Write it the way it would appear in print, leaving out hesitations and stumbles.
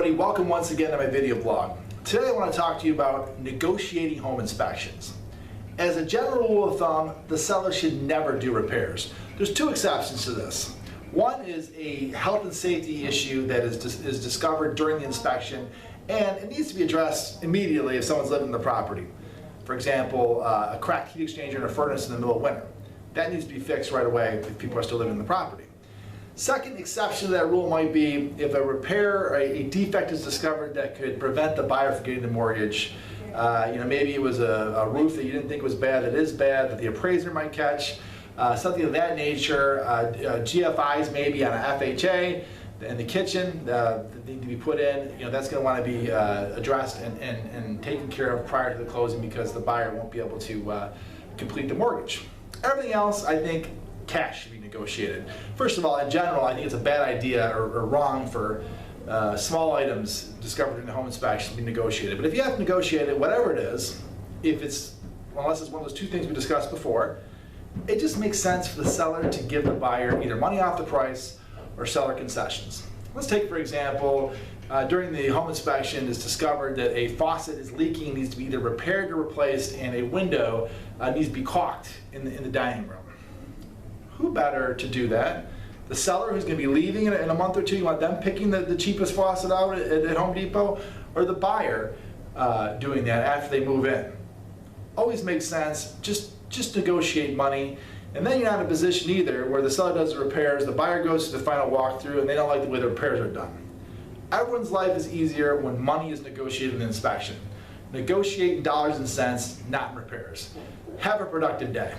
everybody, welcome once again to my video blog. Today I want to talk to you about negotiating home inspections. As a general rule of thumb, the seller should never do repairs. There's two exceptions to this. One is a health and safety issue that is discovered during the inspection, and it needs to be addressed immediately if someone's living in the property. For example, a cracked heat exchanger in a furnace in the middle of winter. That needs to be fixed right away if people are still living in the property. Second exception to that rule might be if a repair or a defect is discovered that could prevent the buyer from getting the mortgage. Maybe it was a roof that you didn't think was bad that is bad, that the appraiser might catch. Something of that nature. GFIs maybe on an FHA in the kitchen that need to be put in. That's going to want to be addressed and taken care of prior to the closing because the buyer won't be able to complete the mortgage. Everything else, I think, cash should be negotiated. First of all, in general, I think it's a bad idea or wrong for small items discovered in the home inspection to be negotiated. But if you have to negotiate it, whatever it is, unless it's one of those two things we discussed before, it just makes sense for the seller to give the buyer either money off the price or seller concessions. Let's take, for example, during the home inspection it's discovered that a faucet is leaking, needs to be either repaired or replaced, and a window needs to be caulked in the dining room. Who better to do that? The seller who's going to be leaving in a month or two, you want them picking the cheapest faucet out at Home Depot, or the buyer doing that after they move in? Always makes sense. Just negotiate money, and then you're not in a position either where the seller does the repairs, the buyer goes to the final walkthrough, and they don't like the way the repairs are done. Everyone's life is easier when money is negotiated in the inspection. Negotiate in dollars and cents, not in repairs. Have a productive day.